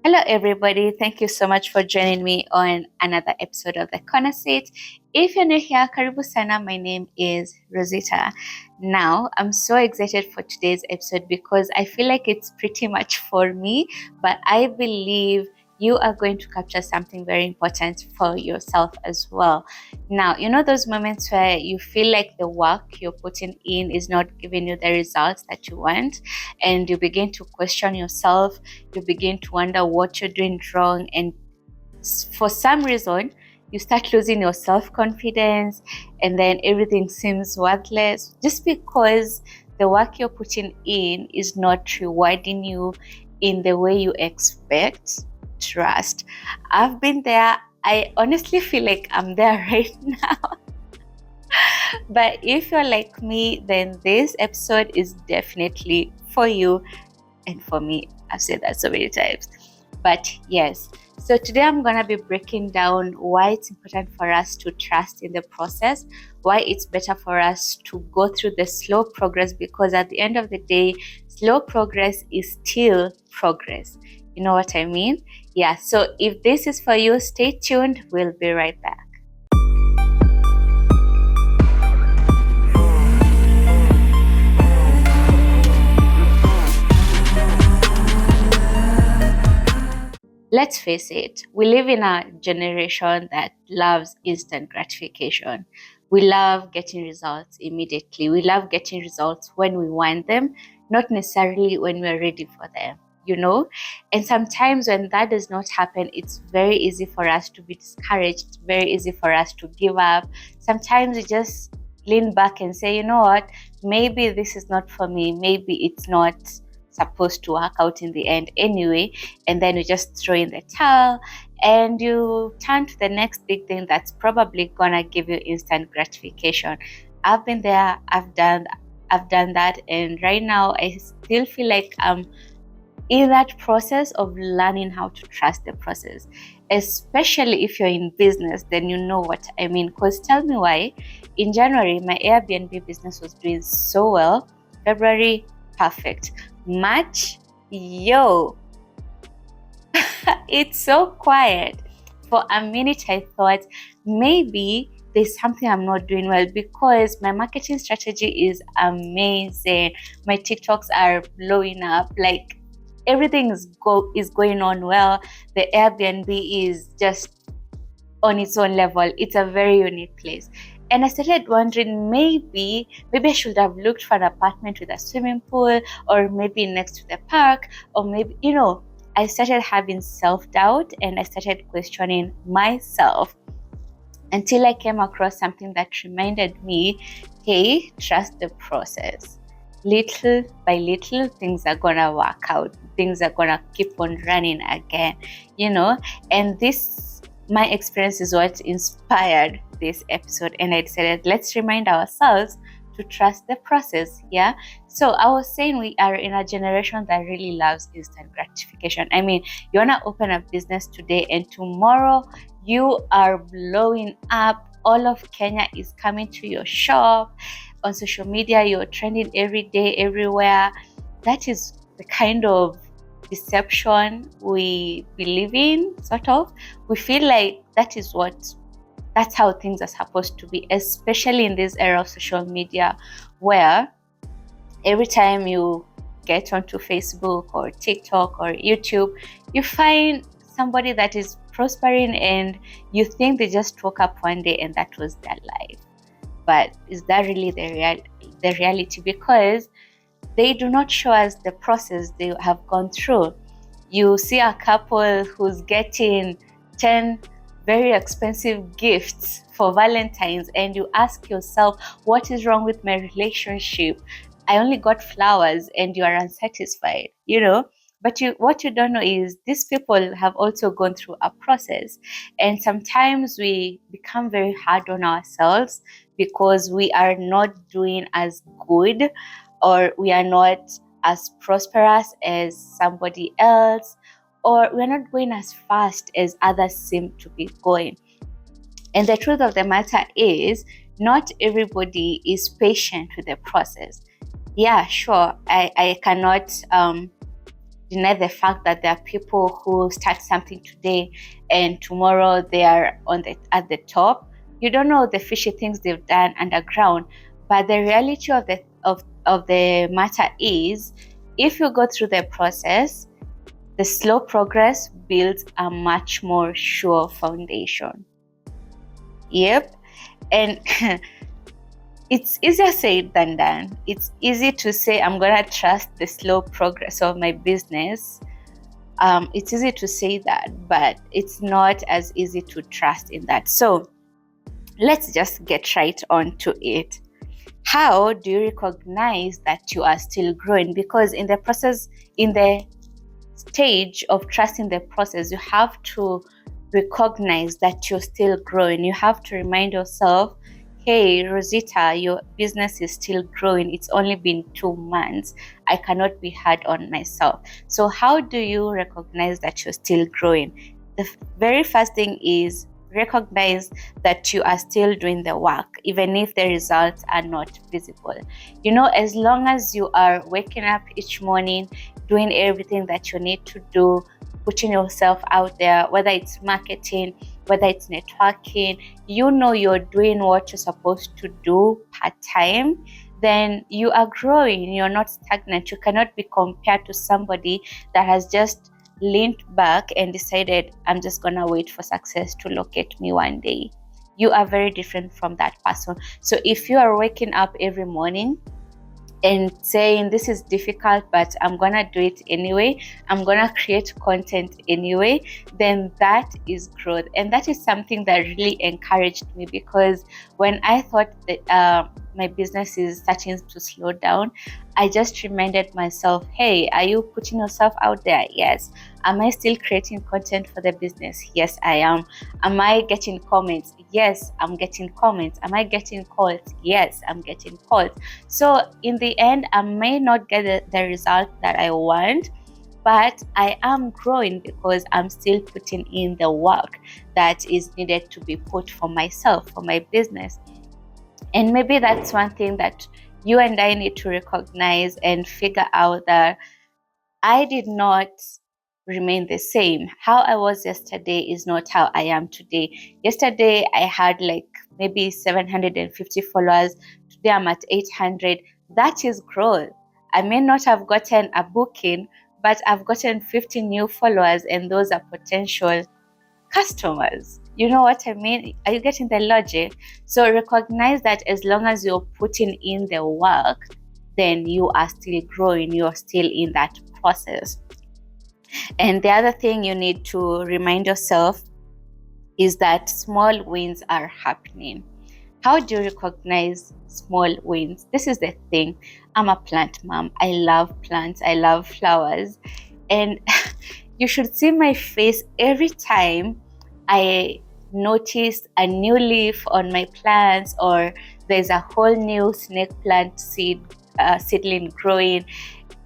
Hello, everybody. Thank you so much for joining me on another episode of the Corner Seat. If you're new here, Karibu Sana. My name is Rozitta. Now, I'm so excited for today's episode because I feel like it's pretty much for me, but I believe you are going to capture something very important for yourself as well. Now, you know those moments where you feel like the work you're putting in is not giving you the results that you want, and you begin to question yourself, you begin to wonder what you're doing wrong, and for some reason, you start losing your self-confidence, and then everything seems worthless just because the work you're putting in is not rewarding you in the way you expect. Trust. I've been there. I honestly feel like I'm there right now. But if you're like me, then this episode is definitely for you and for me. I've said that so many times. But yes, so today I'm going to be breaking down why it's important for us to trust in the process, why it's better for us to go through the slow progress, because at the end of the day, slow progress is still progress. You know what I mean? Yeah, so if this is for you, stay tuned. We'll be right back. Let's face it, we live in a generation that loves instant gratification. We love getting results immediately. We love getting results when we want them, not necessarily when we're ready for them, you know? And sometimes when that does not happen, it's very easy for us to be discouraged. It's very easy for us to give up. Sometimes we just lean back and say, you know what, maybe this is not for me. Maybe it's not supposed to work out in the end anyway, and then you just throw in the towel and you turn to the next big thing that's probably gonna give you instant gratification. I've been there, I've done that, and right now I still feel like I'm in that process of learning how to trust the process. Especially if you're in business, then you know what I mean. Because tell me why. In January, my Airbnb business was doing so well. February, perfect. March, yo, it's so quiet. For a minute, I thought maybe there's something I'm not doing well, because my marketing strategy is amazing. My TikToks are blowing up. Like, everything is going on well. The Airbnb is just on its own level. It's a very unique place. And I started wondering, maybe I should have looked for an apartment with a swimming pool, or maybe next to the park, or maybe, I started having self-doubt and I started questioning myself until I came across something that reminded me, hey, trust the process. Little by little, things are gonna work out. Things are gonna keep on running again, and my experience is what inspired this episode, and I decided let's remind ourselves to trust the process. Yeah, so I was saying we are in a generation that really loves instant gratification. I mean, you want to open a business today and tomorrow you are blowing up. All of Kenya is coming to your shop. On social media, you're trending every day, everywhere. That is the kind of deception we believe in, sort of. We feel like that's how things are supposed to be, especially in this era of social media, where every time you get onto Facebook or TikTok or YouTube, you find somebody that is prospering and you think they just woke up one day and that was their life. But is that really the reality? Because they do not show us the process they have gone through. You see a couple who's getting 10 very expensive gifts for Valentine's, and you ask yourself, what is wrong with my relationship? I only got flowers and you are unsatisfied, But what you don't know is these people have also gone through a process. And sometimes we become very hard on ourselves because we are not doing as good, or we are not as prosperous as somebody else, or we're not going as fast as others seem to be going. And the truth of the matter is, not everybody is patient with the process. Yeah, sure, I cannot deny the fact that there are people who start something today and tomorrow they are at the top. You don't know the fishy things they've done underground. But the reality of the matter is, if you go through the process, the slow progress builds a much more sure foundation. Yep. And it's easier said than done. It's easy to say, I'm going to trust the slow progress of my business. It's easy to say that, but it's not as easy to trust in that. So let's just get right on to it. How do you recognize that you are still growing? Because in the process, in the stage of trusting the process, you have to recognize that you're still growing. You have to remind yourself, hey, Rozitta, your business is still growing. It's only been 2 months. I cannot be hard on myself. So how do you recognize that you're still growing? The very first thing is recognize that you are still doing the work, even if the results are not visible. As long as you are waking up each morning, doing everything that you need to do, putting yourself out there, whether it's marketing, whether it's networking, you're doing what you're supposed to do part-time, then you are growing. You're not stagnant. You cannot be compared to somebody that has just leaned back and decided, I'm just gonna wait for success to locate me one day. You are very different from that person. So if you are waking up every morning and saying, this is difficult, but I'm gonna do it anyway, I'm gonna create content anyway, then that is growth. And that is something that really encouraged me, because when I thought that my business is starting to slow down, I just reminded myself, hey, are you putting yourself out there? Yes. Am I still creating content for the business? Yes, I am. Am I getting comments? Yes, I'm getting comments. Am I getting calls? Yes, I'm getting calls. So in the end, I may not get the result that I want, but I am growing because I'm still putting in the work that is needed to be put for myself, for my business. And maybe that's one thing that you and I need to recognize and figure out, that I did not remain the same. How I was yesterday is not how I am today. Yesterday, I had maybe 750 followers. Today, I'm at 800. That is growth. I may not have gotten a booking, but I've gotten 50 new followers, and those are potential customers. You know what I mean? Are you getting the logic? So recognize that as long as you're putting in the work, then you are still growing. You're still in that process. And the other thing you need to remind yourself is that small wins are happening. How do you recognize small wins? This is the thing. I'm a plant mom. I love plants. I love flowers. And you should see my face every time I notice a new leaf on my plants, or there's a whole new snake plant seedling growing.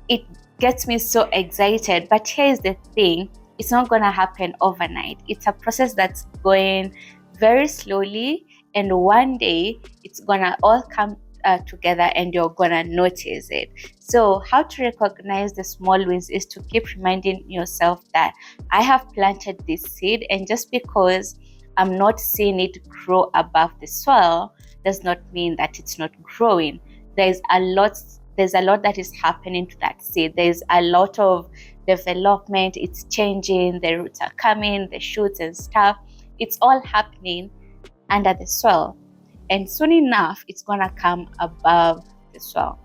It gets me so excited. But here's the thing, it's not going to happen overnight. It's a process that's going very slowly, and one day it's going to all come together and you're going to notice it. So how to recognize the small wins is to keep reminding yourself that I have planted this seed, and just because I'm not seeing it grow above the soil does not mean that it's not growing. There's a lot that is happening to that seed. There's a lot of development. It's changing. The roots are coming, the shoots and stuff. It's all happening under the soil. And soon enough, it's going to come above the soil.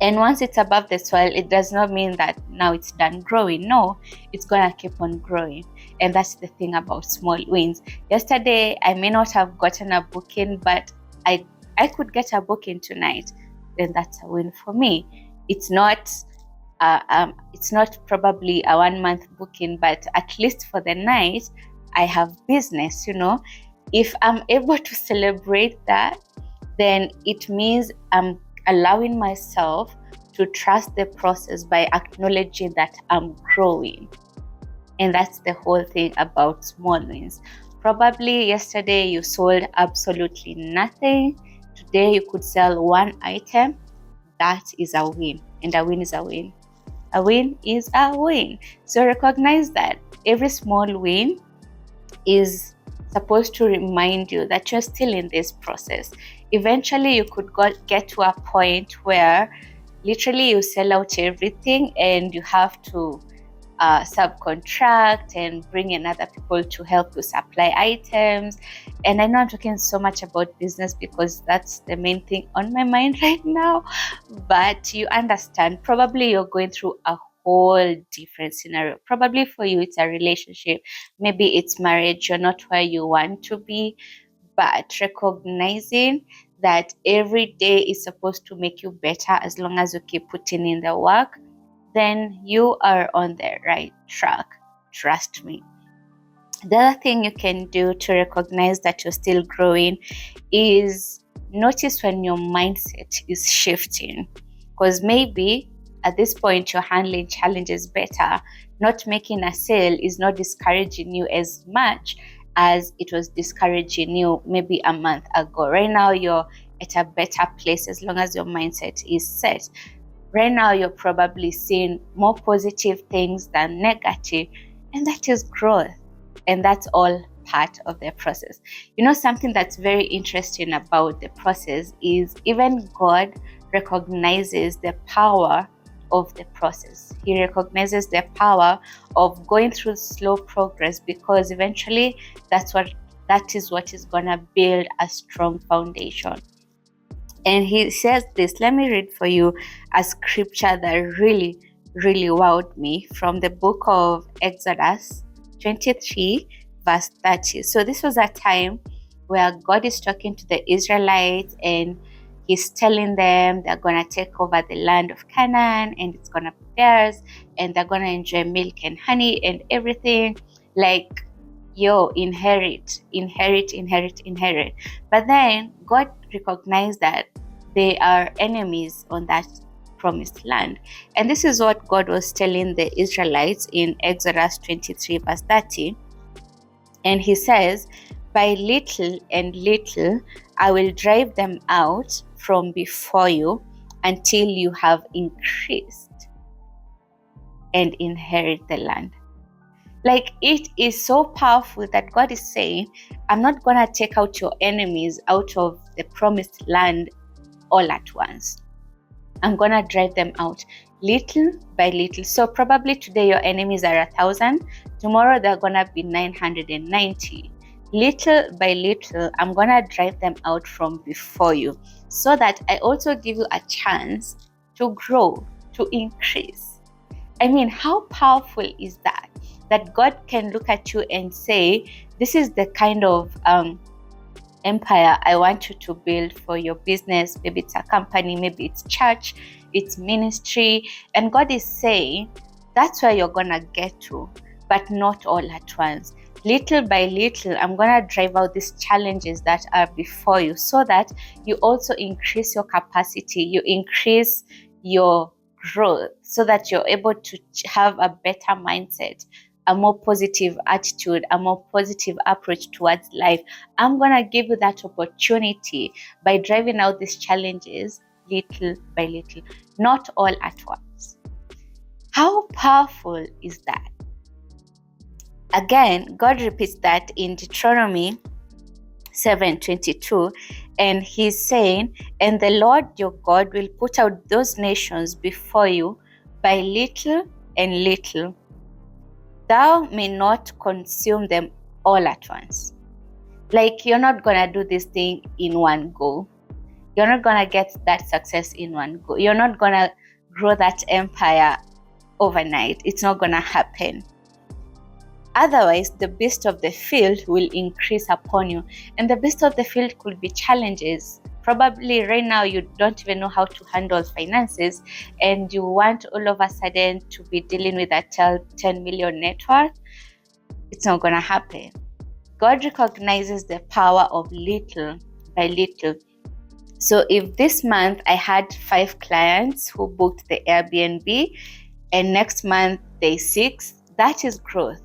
And once it's above the soil, it does not mean that now it's done growing. No, it's going to keep on growing. And that's the thing about small wins. Yesterday, I may not have gotten a booking, but I could get a booking tonight. Then that's a win for me. It's not probably a 1 month booking, but at least for the night, I have business, If I'm able to celebrate that, then it means I'm allowing myself to trust the process by acknowledging that I'm growing. And that's the whole thing about small wins. Probably yesterday you sold absolutely nothing. Today you could sell one item. That is a win, and a win is a win. A win is a win. So recognize that every small win is supposed to remind you that you're still in this process. Eventually, you could get to a point where literally you sell out everything and you have to subcontract and bring in other people to help you supply items. And I know I'm talking so much about business because that's the main thing on my mind right now, but you understand, probably you're going through a whole different scenario. Probably for you it's a relationship, maybe it's marriage, you're not where you want to be, but recognizing that every day is supposed to make you better as long as you keep putting in the work, then you are on the right track. Trust me. The other thing you can do to recognize that you're still growing is notice when your mindset is shifting. Because maybe at this point you're handling challenges better. Not making a sale is not discouraging you as much as it was discouraging you maybe a month ago. Right now you're at a better place as long as your mindset is set. Right now, you're probably seeing more positive things than negative, and that is growth. And that's all part of the process. You know, something that's very interesting about the process is even God recognizes the power of the process. He recognizes the power of going through slow progress because eventually that is what is going to build a strong foundation. And he says this, let me read for you a scripture that really, really wowed me from the book of Exodus 23, verse 30. So this was a time where God is talking to the Israelites and he's telling them they're going to take over the land of Canaan and it's going to be theirs and they're going to enjoy milk and honey and everything. Like, inherit. But then God recognized that they are enemies on that promised land. And this is what God was telling the Israelites in Exodus 23 verse 30. And he says, by little and little I will drive them out from before you until you have increased and inherit the land. Like, it is so powerful that God is saying, I'm not going to take out your enemies out of the promised land all at once. I'm going to drive them out little by little. So probably today your enemies are 1,000. Tomorrow they're going to be 990. Little by little, I'm going to drive them out from before you so that I also give you a chance to grow, to increase. I mean, how powerful is that? That God can look at you and say, this is the kind of empire I want you to build for your business. Maybe it's a company, maybe it's church, it's ministry. And God is saying, that's where you're going to get to, but not all at once. Little by little, I'm going to drive out these challenges that are before you so that you also increase your capacity, you increase your growth so that you're able to have a better mindset, a more positive attitude, a more positive approach towards life. I'm going to give you that opportunity by driving out these challenges little by little, not all at once. How powerful is that? Again, God repeats that in Deuteronomy 7:22, and he's saying, and the Lord your God will put out those nations before you by little and little. Thou may not consume them all at once. Like, you're not going to do this thing in one go. You're not going to get that success in one go. You're not going to grow that empire overnight. It's not going to happen. Otherwise, the beast of the field will increase upon you. And the beast of the field could be challenges. Probably right now you don't even know how to handle finances and you want all of a sudden to be dealing with a 10 million net worth. It's not going to happen. God recognizes the power of little by little. So if this month I had 5 clients who booked the Airbnb and next month they 6, that is growth.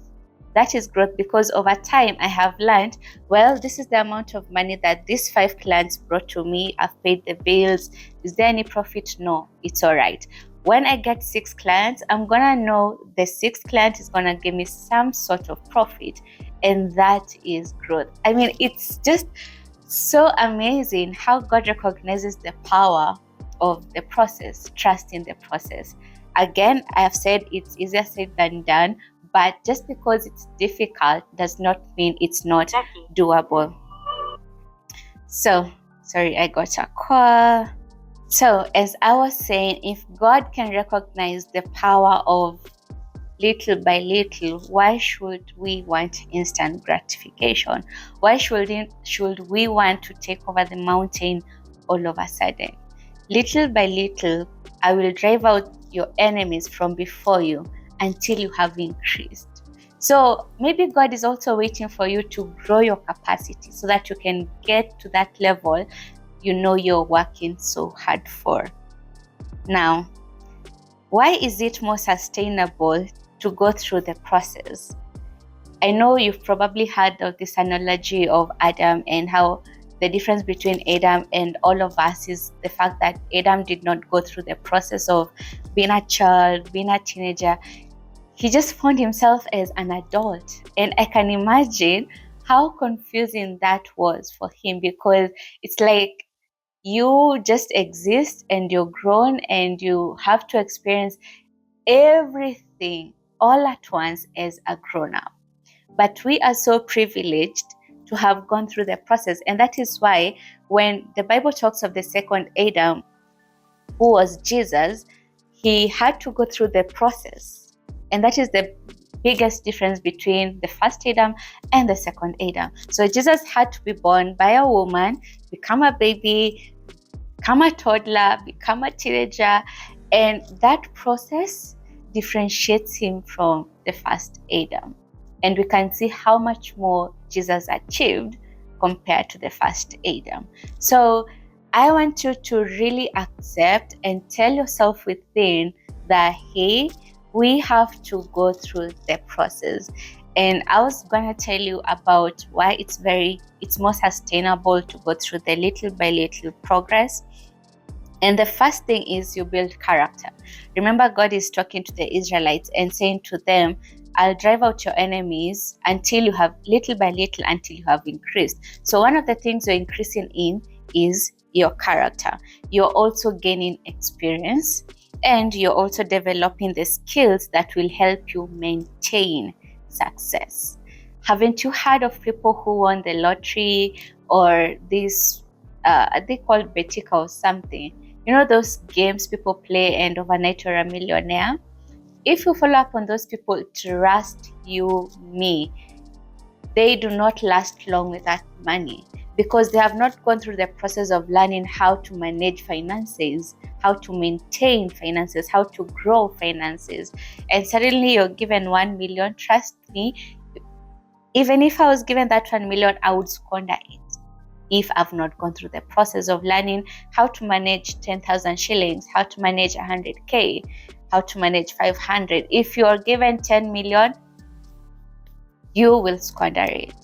That is growth because over time I have learned, well, this is the amount of money that these 5 clients brought to me. I've paid the bills. Is there any profit? No, it's all right. when I get 6 clients, I'm gonna know the 6th client is gonna give me some sort of profit, and that is growth. I mean, it's just so amazing how God recognizes the power of the process, trust in the process. Again, I have said it's easier said than done, but just because it's difficult does not mean it's not doable. So, sorry, I got a call. So, as I was saying, if God can recognize the power of little by little, why should we want instant gratification? Why should we want to take over the mountain all of a sudden? Little by little, I will drive out your enemies from before you until you have increased. So maybe God is also waiting for you to grow your capacity so that you can get to that level you know you're working so hard for. Now, why is it more sustainable to go through the process? I know you've probably heard of this analogy of Adam and how the difference between Adam and all of us is the fact that Adam did not go through the process of being a child, being a teenager. He just found himself as an adult. And I can imagine how confusing that was for him, because it's like you just exist and you're grown and you have to experience everything all at once as a grown-up. But we are so privileged to have gone through the process. And that is why when the Bible talks of the second Adam, who was Jesus, he had to go through the process. And that is the biggest difference between the first Adam and the second Adam. So Jesus had to be born by a woman, become a baby, become a toddler, become a teenager, and that process differentiates him from the first Adam. And we can see how much more Jesus achieved compared to the first Adam. So I want you to really accept and tell yourself within that, hey, we have to go through the process. And I was going to tell you about why it's more sustainable to go through the little by little progress. And the first thing is you build character. Remember, God is talking to the Israelites and saying to them, I'll drive out your enemies until you have, little by little, until you have increased. So one of the things you're increasing in is your character. You're also gaining experience, and you're also developing the skills that will help you maintain success. Haven't you heard of people who won the lottery or this, they call it Betika or something? You know those games people play and overnight you're a millionaire? If you follow up on those people, trust you me, they do not last long with that money, because they have not gone through the process of learning how to manage finances, how to maintain finances, how to grow finances. And suddenly you're given 1 million. Trust me, even if I was given that 1 million, I would squander it if I've not gone through the process of learning how to manage 10,000 shillings, how to manage 100K, how to manage 500. If you are given 10 million, you will squander it.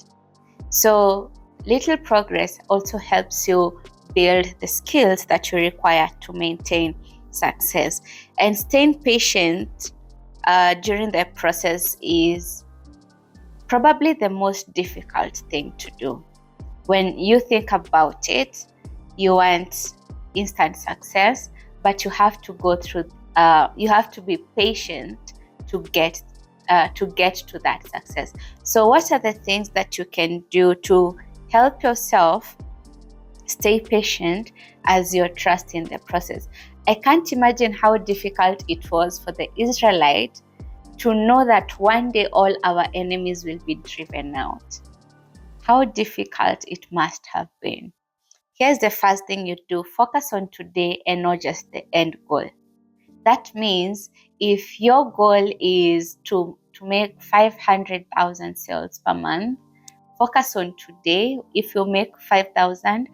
So little progress also helps you build the skills that you require to maintain success. And staying patient during the process is probably the most difficult thing to do. When you think about it, you want instant success, but you have to go through, you have to be patient to get to that success. So what are the things that you can do to help yourself stay patient as you're trusting the process? I can't imagine how difficult it was for the Israelites to know that one day all our enemies will be driven out. How difficult it must have been. Here's the first thing you do: focus on today and not just the end goal. That means if your goal is to make 500,000 sales per month, focus on today. If you make 5,000,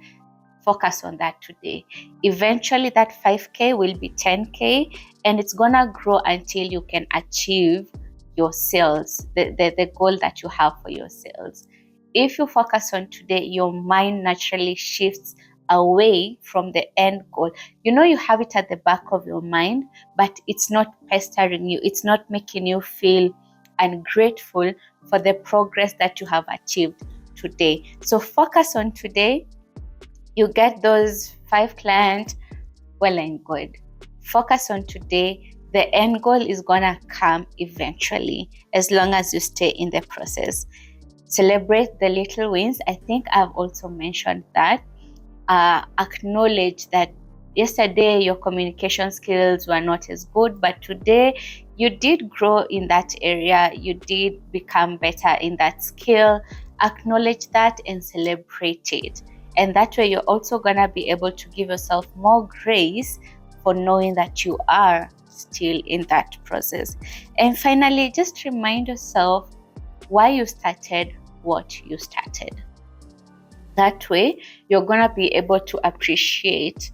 focus on that today. Eventually that 5K will be 10K, and it's gonna grow until you can achieve your sales, the goal that you have for your sales. If you focus on today, your mind naturally shifts away from the end goal. You have it at the back of your mind, but it's not pestering you. It's not making you feel ungrateful for the progress that you have achieved today. So focus on today. You get those 5 clients, well and good. Focus on today. The end goal is gonna come eventually, as long as you stay in the process. Celebrate the little wins. I think I've also mentioned that. Acknowledge that yesterday your communication skills were not as good, but today you did grow in that area. You did become better in that skill. Acknowledge that and celebrate it. And that way you're also going to be able to give yourself more grace for knowing that you are still in that process. And finally, just remind yourself why you started what you started. That way, you're going to be able to appreciate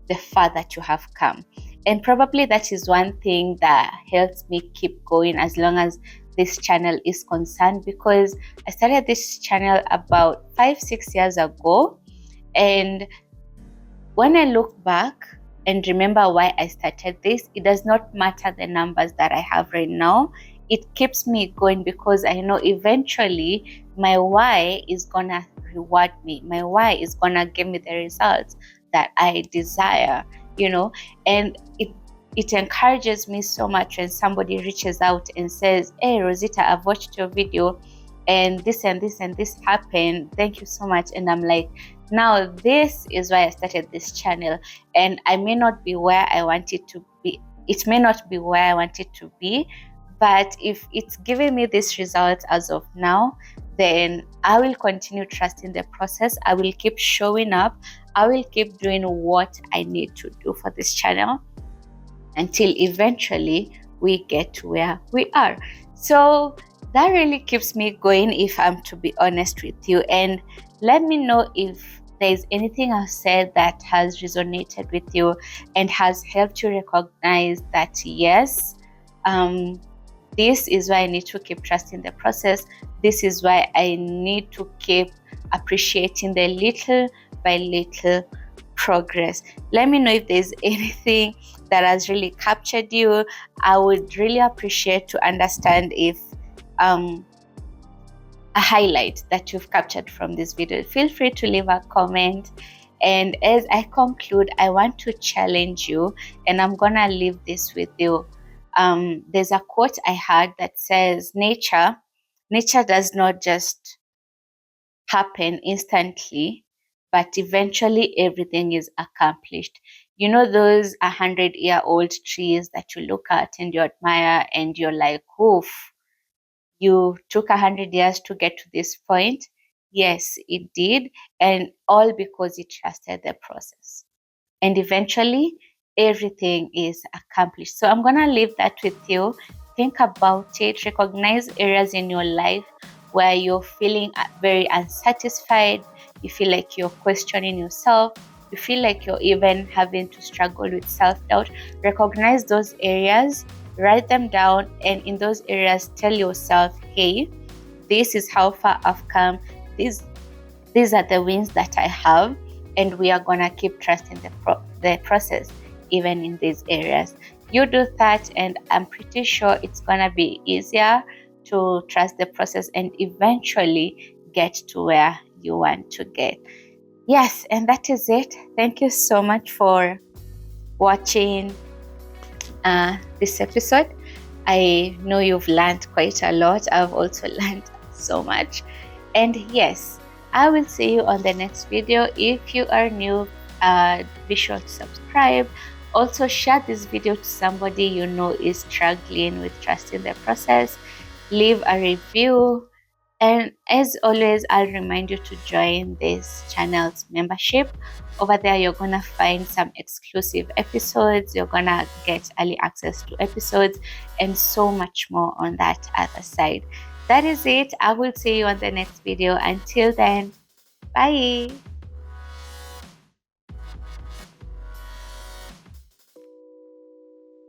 the far that you have come. And probably that is one thing that helps me keep going as long as this channel is concerned, because I started this channel about 5-6 years ago. And when I look back and remember why I started this, it does not matter the numbers that I have right now. It keeps me going because I know eventually my why is gonna reward me. My why is gonna give me the results that I desire, and it encourages me so much when somebody reaches out and says, "Hey Rozitta, I've watched your video and this and this and this happened. Thank you so much." And I'm like, now this is why I started this channel. And I may not be where I want it to be. It may not be where I want it to be, but if it's giving me this result as of now, then I will continue trusting the process. I will keep showing up. I will keep doing what I need to do for this channel until eventually we get to where we are. So that really keeps me going, if I'm to be honest with you. And let me know if there's anything I've said that has resonated with you and has helped you recognize that, yes, this is why I need to keep trusting the process. This is why I need to keep appreciating the little by little progress. Let me know if there's anything that has really captured you. I would really appreciate to understand if a highlight that you've captured from this video. Feel free to leave a comment. And as I conclude, I want to challenge you, and I'm gonna leave this with you. There's a quote I heard that says, nature does not just happen instantly, but eventually everything is accomplished. Those 100-year-old trees that you look at and you admire and you're like, oof, you took 100 years to get to this point. Yes, it did. And all because you trusted the process. And eventually everything is accomplished. So I'm going to leave that with you. Think about it. Recognize areas in your life where you're feeling very unsatisfied. You feel like you're questioning yourself. You feel like you're even having to struggle with self-doubt. Recognize those areas, write them down, and in those areas tell yourself, hey, this is how far I've come. These are the wins that I have, and we are gonna keep trusting the process even in these areas. You do that, and I'm pretty sure it's gonna be easier to trust the process and eventually get to where you want to get. Yes, and that is it. Thank you so much for watching this episode. I know you've learned quite a lot. I've also learned so much. And yes, I will see you on the next video. If you are new, be sure to subscribe. Also, share this video to somebody you know is struggling with trusting the process. Leave a review. And as always, I'll remind you to join this channel's membership. Over there, you're going to find some exclusive episodes. You're going to get early access to episodes and so much more on that other side. That is it. I will see you on the next video. Until then, bye.